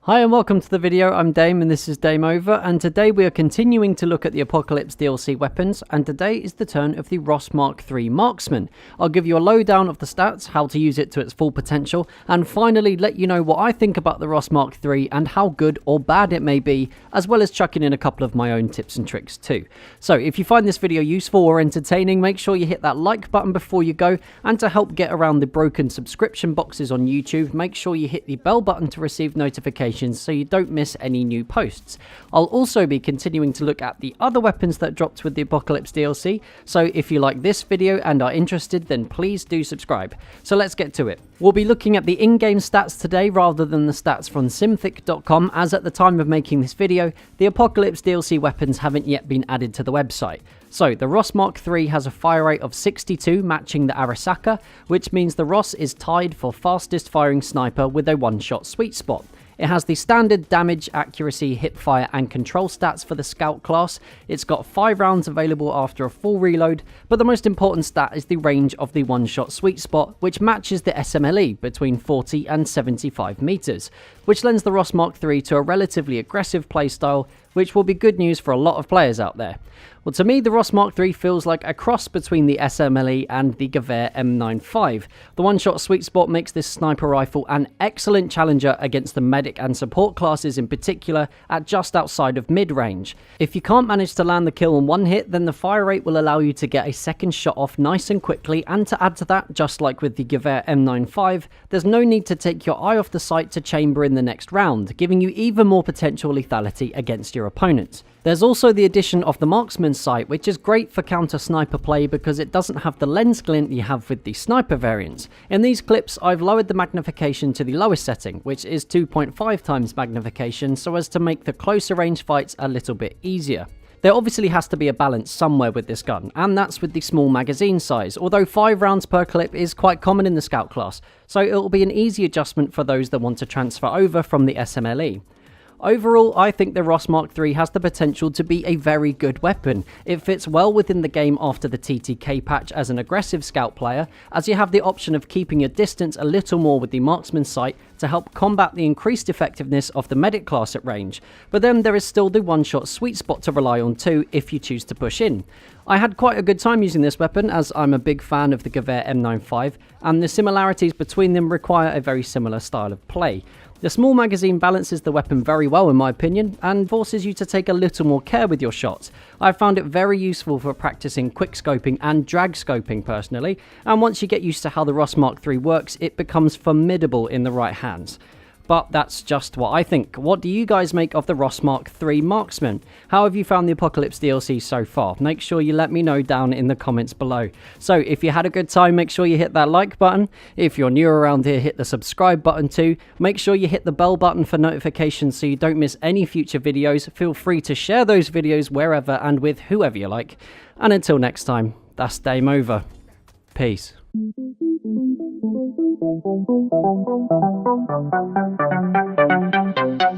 Hi and welcome to the video. I'm Dame and this is Dame Over, and today we are continuing to look at the Apocalypse DLC weapons, and today is the turn of the Ross MKIII Marksman. I'll give you a lowdown of the stats, how to use it to its full potential, and finally let you know what I think about the Ross MKIII and how good or bad it may be, as well as chucking in a couple of my own tips and tricks too. So if you find this video useful or entertaining, make sure you hit that like button before you go, and to help get around the broken subscription boxes on YouTube, make sure you hit the bell button to receive notifications so you don't miss any new posts. I'll also be continuing to look at the other weapons that dropped with the Apocalypse DLC, so if you like this video and are interested, then please do subscribe. So let's get to it. We'll be looking at the in-game stats today rather than the stats from simthic.com, as at the time of making this video, the Apocalypse DLC weapons haven't yet been added to the website. So the Ross MKIII has a fire rate of 62, matching the Arasaka, which means the Ross is tied for fastest firing sniper with a one-shot sweet spot. It has the standard damage, accuracy, hipfire and control stats for the scout class. It's got 5 rounds available after a full reload, but the most important stat is the range of the one-shot sweet spot, which matches the SMLE between 40 and 75 meters, which lends the Ross MKIII to a relatively aggressive playstyle, which will be good news for a lot of players out there. Well, to me, the Ross MKIII feels like a cross between the SMLE and the Gewehr M95. The one-shot sweet spot makes this sniper rifle an excellent challenger against the medic and support classes in particular at just outside of mid-range. If you can't manage to land the kill on one hit, then the fire rate will allow you to get a second shot off nice and quickly, and to add to that, just like with the Gewehr M95, there's no need to take your eye off the sight to chamber in the next round, giving you even more potential lethality against your opponents. There's also the addition of the Marksman sight, which is great for counter-sniper play because it doesn't have the lens glint you have with the sniper variants. In these clips, I've lowered the magnification to the lowest setting, which is 2.5 times magnification, so as to make the closer range fights a little bit easier. There obviously has to be a balance somewhere with this gun, and that's with the small magazine size, although 5 rounds per clip is quite common in the scout class, so it'll be an easy adjustment for those that want to transfer over from the SMLE. Overall, I think the Ross MKIII has the potential to be a very good weapon. It fits well within the game after the TTK patch as an aggressive scout player, as you have the option of keeping your distance a little more with the Marksman sight to help combat the increased effectiveness of the medic class at range. But then there is still the one-shot sweet spot to rely on too if you choose to push in. I had quite a good time using this weapon, as I'm a big fan of the Gewehr M95, and the similarities between them require a very similar style of play. The small magazine balances the weapon very well in my opinion, and forces you to take a little more care with your shots. I found it very useful for practicing quick scoping and drag scoping personally, and once you get used to how the Ross MKIII works, it becomes formidable in the right hands. But that's just what I think. What do you guys make of the Ross MKIII Marksman? How have you found the Apocalypse DLC so far? Make sure you let me know down in the comments below. So if you had a good time, make sure you hit that like button. If you're new around here, hit the subscribe button too. Make sure you hit the bell button for notifications so you don't miss any future videos. Feel free to share those videos wherever and with whoever you like. And until next time, that's Dame Over. Peace. Thank you.